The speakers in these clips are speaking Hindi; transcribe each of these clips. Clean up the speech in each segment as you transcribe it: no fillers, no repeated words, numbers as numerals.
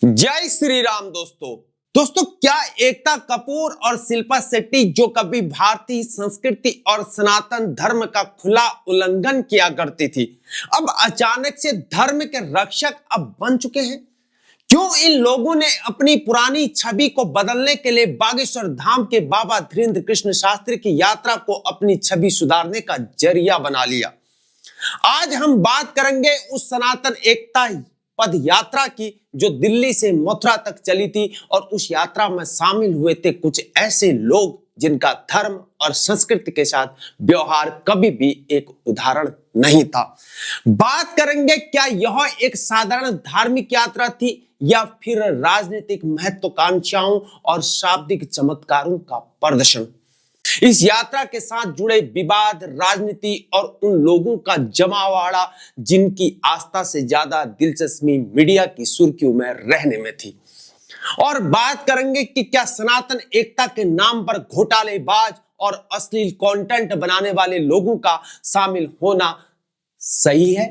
जय श्री राम दोस्तों क्या एकता कपूर और शिल्पा शेट्टी जो कभी भारतीय संस्कृति और सनातन धर्म का खुला उल्लंघन किया करती थी, अब अचानक से धर्म के रक्षक अब बन चुके हैं। क्यों इन लोगों ने अपनी पुरानी छवि को बदलने के लिए बागेश्वर धाम के बाबा धीरेंद्र कृष्ण शास्त्री की यात्रा को अपनी छवि सुधारने का जरिया बना लिया? आज हम बात करेंगे उस सनातन एकता पद यात्रा की जो दिल्ली से मथुरा तक चली थी, और उस यात्रा में शामिल हुए थे कुछ ऐसे लोग जिनका धर्म और संस्कृति के साथ व्यवहार कभी भी एक उदाहरण नहीं था। बात करेंगे क्या यह एक साधारण धार्मिक यात्रा थी या फिर राजनीतिक महत्वाकांक्षाओं और शाब्दिक चमत्कारों का प्रदर्शन। इस यात्रा के साथ जुड़े विवाद, राजनीति और उन लोगों का जमावाड़ा जिनकी आस्था से ज्यादा दिलचस्पी मीडिया की सुर्खियों में रहने में थी। और बात करेंगे कि क्या सनातन एकता के नाम पर घोटालेबाज और अश्लील कंटेंट बनाने वाले लोगों का शामिल होना सही है।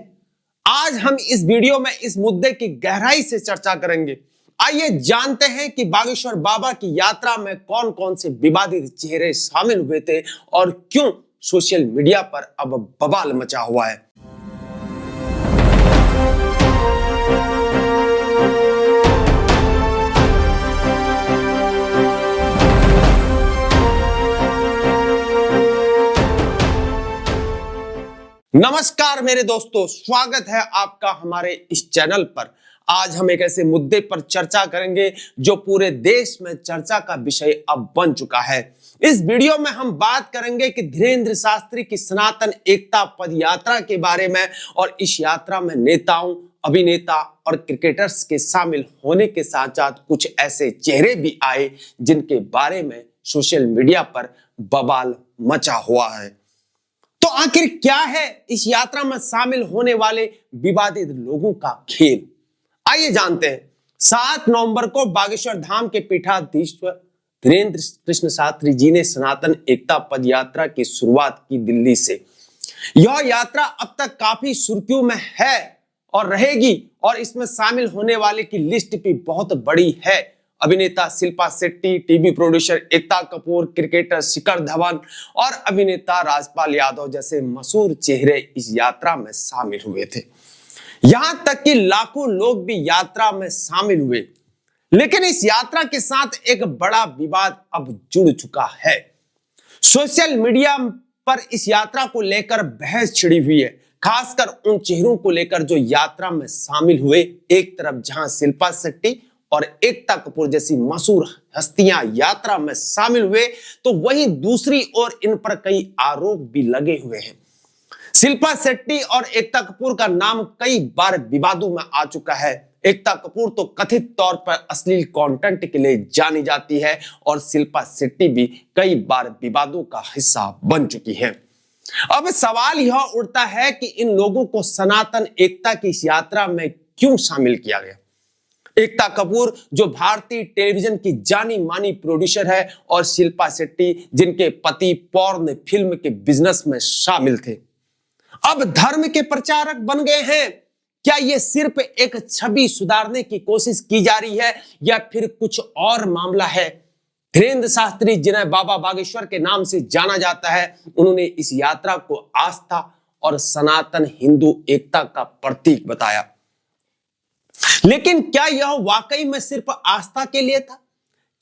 आज हम इस वीडियो में इस मुद्दे की गहराई से चर्चा करेंगे। आइए जानते हैं कि बागेश्वर बाबा की यात्रा में कौन कौन से विवादित चेहरे शामिल हुए थे और क्यों सोशल मीडिया पर अब बवाल मचा हुआ है। नमस्कार मेरे दोस्तों, स्वागत है आपका हमारे इस चैनल पर। आज हम एक ऐसे मुद्दे पर चर्चा करेंगे जो पूरे देश में चर्चा का विषय अब बन चुका है। इस वीडियो में हम बात करेंगे कि धीरेंद्र शास्त्री की सनातन एकता पद यात्रा के बारे में, और इस यात्रा में नेताओं, अभिनेता और क्रिकेटर्स के शामिल होने के साथ साथ कुछ ऐसे चेहरे भी आए जिनके बारे में सोशल मीडिया पर बवाल मचा हुआ है। तो आखिर क्या है इस यात्रा में शामिल होने वाले विवादित लोगों का खेल, आइए जानते हैं। 7 नवंबर को बागेश्वर धाम के पीठाधीश्वर धीरेंद्र कृष्ण शास्त्री जी ने सनातन एकता पद यात्रा की शुरुआत की दिल्ली से। यह यात्रा अब तक काफी सुर्खियों में है और रहेगी, और इसमें शामिल होने वाले की लिस्ट भी बहुत बड़ी है। अभिनेता Shilpa Shetty, TV producer Ekta Kapoor, cricketer Shikhar Dhawan और अभिनेता राजपाल यादव जैसे मशहूर चेहरे इस यात्रा में शामिल हुए थे। यहां तक कि लाखों लोग भी यात्रा में शामिल हुए। लेकिन इस यात्रा के साथ एक बड़ा विवाद अब जुड़ चुका है। सोशल मीडिया पर इस यात्रा को लेकर बहस छिड़ी हुई है, खासकर उन चेहरों को लेकर जो यात्रा में शामिल हुए। एक तरफ जहां शिल्पा शेट्टी और एकता कपूर जैसी मशहूर हस्तियां यात्रा में शामिल हुए, तो वहीं दूसरी ओर इन पर कई आरोप भी लगे हुए हैं। शिल्पा शेट्टी और एकता कपूर का नाम कई बार विवादों में आ चुका है। एकता कपूर तो कथित तौर पर अश्लील कंटेंट के लिए जानी जाती है, और शिल्पा शेट्टी भी कई बार विवादों का हिस्सा बन चुकी है। अब सवाल यह उठता है कि इन लोगों को सनातन एकता की इस यात्रा में क्यों शामिल किया गया। एकता कपूर जो भारतीय टेलीविजन की जानी मानी प्रोड्यूसर है, और शिल्पा शेट्टी जिनके पति पॉर्न फिल्म के बिजनेस में शामिल थे, अब धर्म के प्रचारक बन गए हैं। क्या यह सिर्फ एक छवि सुधारने की कोशिश की जा रही है या फिर कुछ और मामला है? धीरेंद्र शास्त्री जिन्हें बाबा बागेश्वर के नाम से जाना जाता है, उन्होंने इस यात्रा को आस्था और सनातन हिंदू एकता का प्रतीक बताया। लेकिन क्या यह वाकई में सिर्फ आस्था के लिए था?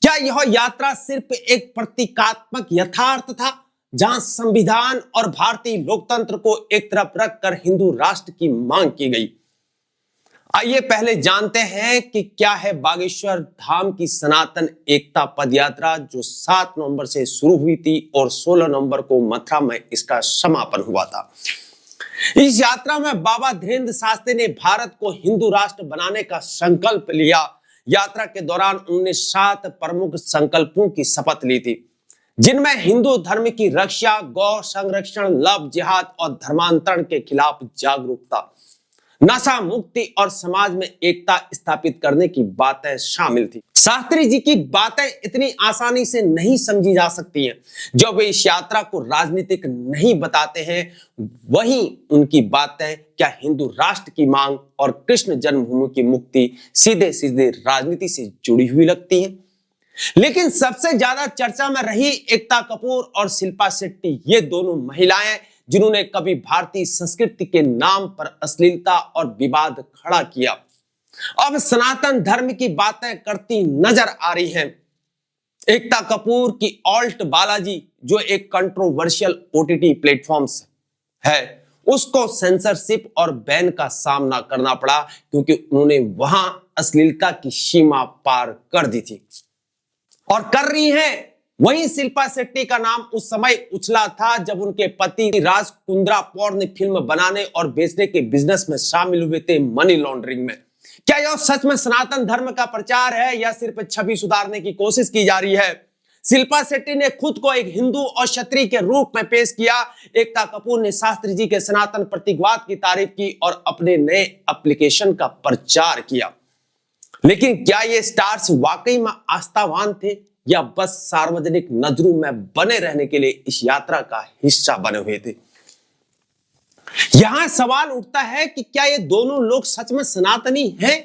क्या यह यात्रा सिर्फ एक प्रतीकात्मक यथार्थ था, जहां संविधान और भारतीय लोकतंत्र को एक तरफ रखकर हिंदू राष्ट्र की मांग की गई? आइए पहले जानते हैं कि क्या है बागेश्वर धाम की सनातन एकता पद यात्रा, जो 7 नवंबर से शुरू हुई थी और 16 नवंबर को मथुरा में इसका समापन हुआ था। इस यात्रा में बाबा धीरेंद्र शास्त्री ने भारत को हिंदू राष्ट्र बनाने का संकल्प लिया। यात्रा के दौरान उन्होंने 7 प्रमुख संकल्पों की शपथ ली थी, जिनमें हिंदू धर्म की रक्षा, गौ संरक्षण, लव जिहाद और धर्मांतरण के खिलाफ जागरूकता, नशा मुक्ति और समाज में एकता स्थापित करने की बातें शामिल थी। शास्त्री जी की बातें इतनी आसानी से नहीं समझी जा सकती हैं। जब वे इस यात्रा को राजनीतिक नहीं बताते हैं, वहीं उनकी बातें क्या हिंदू राष्ट्र की मांग और कृष्ण जन्मभूमि की मुक्ति सीधे सीधे राजनीति से जुड़ी हुई लगती हैं। लेकिन सबसे ज्यादा चर्चा में रही एकता कपूर और शिल्पा शेट्टी, ये दोनों महिलाएं जिन्होंने कभी भारतीय संस्कृति के नाम पर अश्लीलता और विवाद खड़ा किया, अब सनातन धर्म की बातें करती नजर आ रही हैं। एकता कपूर की ऑल्ट बालाजी, जो एक कंट्रोवर्शियल ओटीटी प्लेटफॉर्म्स है, उसको सेंसरशिप और बैन का सामना करना पड़ा क्योंकि उन्होंने वहां अश्लीलता की सीमा पार कर दी थी और कर रही हैं। वहीं शिल्पा शेट्टी का नाम उस समय उछला था जब उनके पति राज कुंद्रा पोर्न फिल्म बनाने और बेचने के बिजनेस में शामिल हुए थे, मनी लॉन्ड्रिंग में। क्या यह सच में सनातन धर्म का प्रचार है या सिर्फ छवि सुधारने की कोशिश की जा रही है? शिल्पा शेट्टी ने खुद को एक हिंदू और क्षत्रिय के रूप में पेश किया। एकता कपूर ने शास्त्री जी के सनातन प्रतीकवाद की तारीफ की और अपने नए एप्लीकेशन का प्रचार किया। लेकिन क्या ये स्टार्स वाकई में आस्थावान थे या बस सार्वजनिक नजरों में बने रहने के लिए इस यात्रा का हिस्सा बने हुए थे? यहां सवाल उठता है कि क्या ये दोनों लोग सच में सनातनी हैं?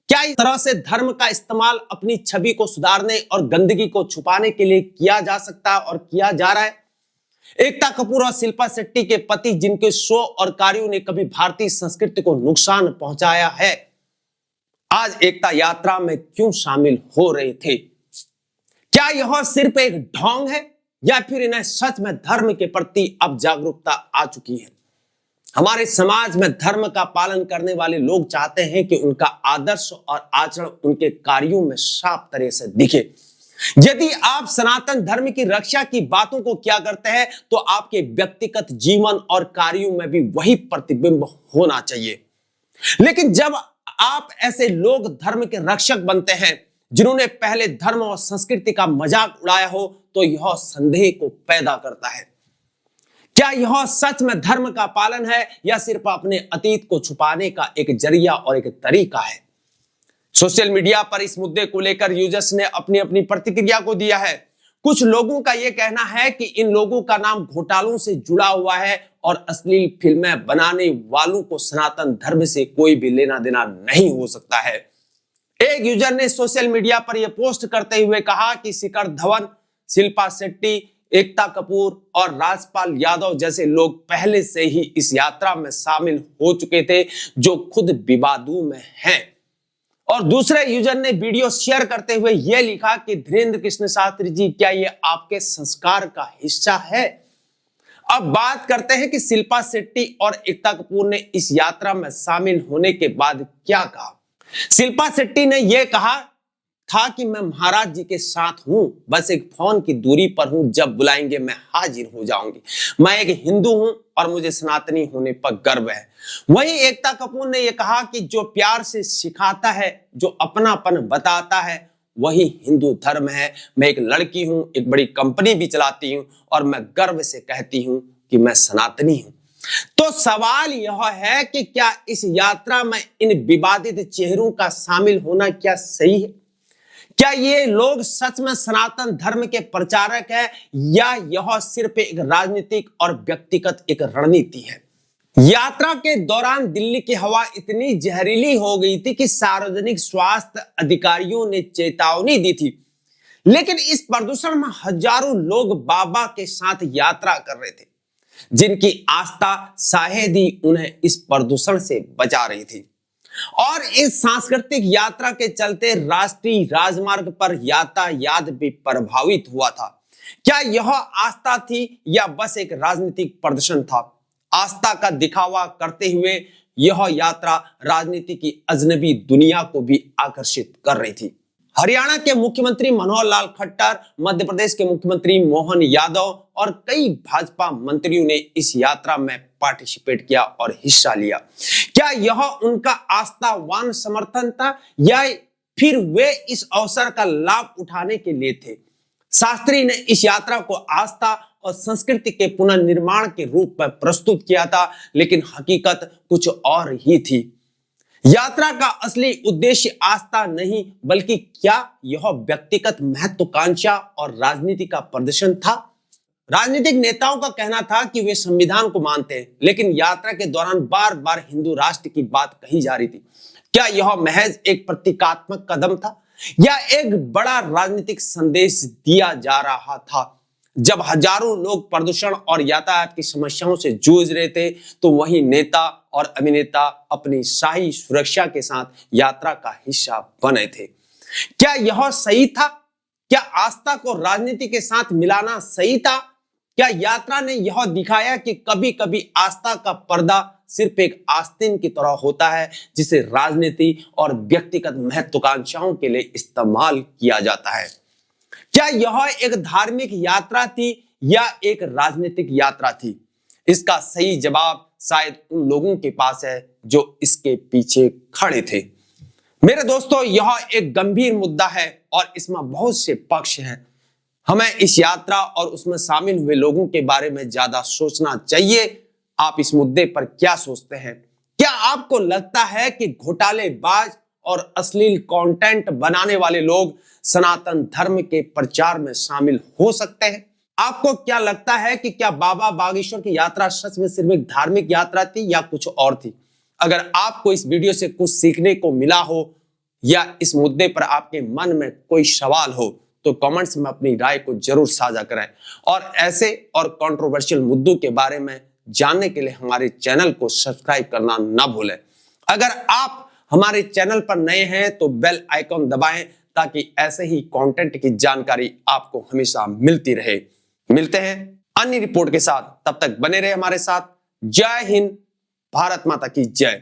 क्या इस तरह से धर्म का इस्तेमाल अपनी छवि को सुधारने और गंदगी को छुपाने के लिए किया जा सकता है और किया जा रहा है? एकता कपूर और शिल्पा शेट्टी के पति, जिनके शो और कार्यों ने कभी भारतीय संस्कृति को नुकसान पहुंचाया है, आज एकता यात्रा में क्यों शामिल हो रहे थे? क्या यह सिर्फ एक ढोंग है या फिर इन्हें सच में धर्म के प्रति अब जागरूकता आ चुकी है? हमारे समाज में धर्म का पालन करने वाले लोग चाहते हैं कि उनका आदर्श और आचरण उनके कार्यों में साफ तरह से दिखे। यदि आप सनातन धर्म की रक्षा की बातों को क्या करते हैं, तो आपके व्यक्तिगत जीवन और कार्यों में भी वही प्रतिबिंब होना चाहिए। लेकिन जब आप ऐसे लोग धर्म के रक्षक बनते हैं जिन्होंने पहले धर्म और संस्कृति का मजाक उड़ाया हो, तो यह संदेह को पैदा करता है। क्या यह सच में धर्म का पालन है या सिर्फ अपने अतीत को छुपाने का एक जरिया और एक तरीका है? सोशल मीडिया पर इस मुद्दे को लेकर यूजर्स ने अपनी अपनी प्रतिक्रिया को दिया है। कुछ लोगों का यह कहना है कि इन लोगों का नाम घोटालों से जुड़ा हुआ है और अश्लील फिल्में बनाने वालों को सनातन धर्म से कोई भी लेना देना नहीं हो सकता है। एक यूजर ने सोशल मीडिया पर यह पोस्ट करते हुए कहा कि शिखर धवन, शिल्पा शेट्टी, एकता कपूर और राजपाल यादव जैसे लोग पहले से ही इस यात्रा में शामिल हो चुके थे, जो खुद विवादों में हैं। और दूसरे यूजर ने वीडियो शेयर करते हुए यह लिखा कि धीरेन्द्र कृष्ण शास्त्री जी, क्या यह आपके संस्कार का हिस्सा है? अब बात करते हैं कि शिल्पा शेट्टी और एकता कपूर ने इस यात्रा में शामिल होने के बाद क्या कहा। शिल्पा शेट्टी ने यह कहा था कि मैं महाराज जी के साथ हूं, बस एक फोन की दूरी पर हूं, जब बुलाएंगे मैं हाजिर हो जाऊंगी। मैं एक हिंदू हूं और मुझे सनातनी होने पर गर्व है। वहीं एकता कपूर ने यह कहा कि जो प्यार से सिखाता है, जो अपनापन बताता है, वही हिंदू धर्म है। मैं एक लड़की हूं, एक बड़ी कंपनी भी चलाती हूं और मैं गर्व से कहती हूं कि मैं सनातनी हूं। तो सवाल यह है कि क्या इस यात्रा में इन विवादित चेहरों का शामिल होना क्या सही है? क्या ये लोग सच में सनातन धर्म के प्रचारक हैं या यह सिर्फ एक राजनीतिक और व्यक्तिगत एक रणनीति है? यात्रा के दौरान दिल्ली की हवा इतनी जहरीली हो गई थी कि सार्वजनिक स्वास्थ्य अधिकारियों ने चेतावनी दी थी। लेकिन इस प्रदूषण में हजारों लोग बाबा के साथ यात्रा कर रहे थे, जिनकी आस्था शायद ही उन्हें इस प्रदूषण से बचा रही थी। और इस सांस्कृतिक यात्रा के चलते राष्ट्रीय राजमार्ग पर यातायात भी प्रभावित हुआ था। क्या यह आस्था थी या बस एक राजनीतिक प्रदर्शन था? आस्था का दिखावा करते हुए यह यात्रा राजनीति की अजनबी दुनिया को भी आकर्षित कर रही थी। हरियाणा के मुख्यमंत्री मनोहर लाल खट्टर, मध्य प्रदेश के मुख्यमंत्री मोहन यादव और कई भाजपा मंत्रियों ने इस यात्रा में पार्टिसिपेट किया और हिस्सा लिया। क्या यह उनका आस्थावान समर्थन था या फिर वे इस अवसर का लाभ उठाने के लिए थे? शास्त्री ने इस यात्रा को आस्था और संस्कृति के पुनर्निर्माण के रूप में प्रस्तुत किया था, लेकिन हकीकत कुछ और ही थी। यात्रा का असली उद्देश्य आस्था नहीं, बल्कि क्या यह व्यक्तिगत महत्वाकांक्षा और राजनीति का प्रदर्शन था। राजनीतिक नेताओं का कहना था कि वे संविधान को मानते हैं, लेकिन यात्रा के दौरान बार बार हिंदू राष्ट्र की बात कही जा रही थी। क्या यह महज एक प्रतीकात्मक कदम था या एक बड़ा राजनीतिक संदेश दिया जा रहा था? जब हजारों लोग प्रदूषण और यातायात की समस्याओं से जूझ रहे थे, तो वही नेता और अभिनेता अपनी शाही सुरक्षा के साथ यात्रा का हिस्सा बने थे। क्या यह सही था? क्या आस्था को राजनीति के साथ मिलाना सही था? क्या यात्रा ने यह दिखाया कि कभी कभी आस्था का पर्दा सिर्फ एक आस्तीन की तरह होता है, जिसे राजनीति और व्यक्तिगत महत्वाकांक्षाओं के लिए इस्तेमाल किया जाता है? क्या यह एक धार्मिक यात्रा थी या एक राजनीतिक यात्रा थी? इसका सही जवाब शायद उन लोगों के पास है जो इसके पीछे खड़े थे। मेरे दोस्तों, यह एक गंभीर मुद्दा है और इसमें बहुत से पक्ष हैं। हमें इस यात्रा और उसमें शामिल हुए लोगों के बारे में ज्यादा सोचना चाहिए। आप इस मुद्दे पर क्या सोचते हैं? क्या आपको लगता है कि घोटालेबाज और अश्लील कंटेंट बनाने वाले लोग सनातन धर्म के प्रचार में शामिल हो सकते हैं? आपको क्या लगता है कि क्या बाबा बागेश्वर की यात्रा सच में सिर्फ एक धार्मिक यात्रा थी या कुछ और थी? अगर आपको इस वीडियो से कुछ सीखने को मिला हो या इस मुद्दे पर आपके मन में कोई सवाल हो, तो कमेंट्स में अपनी राय को जरूर साझा करें। और ऐसे और कंट्रोवर्शियल मुद्दों के बारे में जानने के लिए हमारे चैनल को सब्सक्राइब करना ना भूलें। अगर आप हमारे चैनल पर नए हैं तो बेल आइकॉन दबाएं, ताकि ऐसे ही कंटेंट की जानकारी आपको हमेशा मिलती रहे। मिलते हैं अन्य रिपोर्ट के साथ, तब तक बने रहे हमारे साथ। जय हिंद, भारत माता की जय।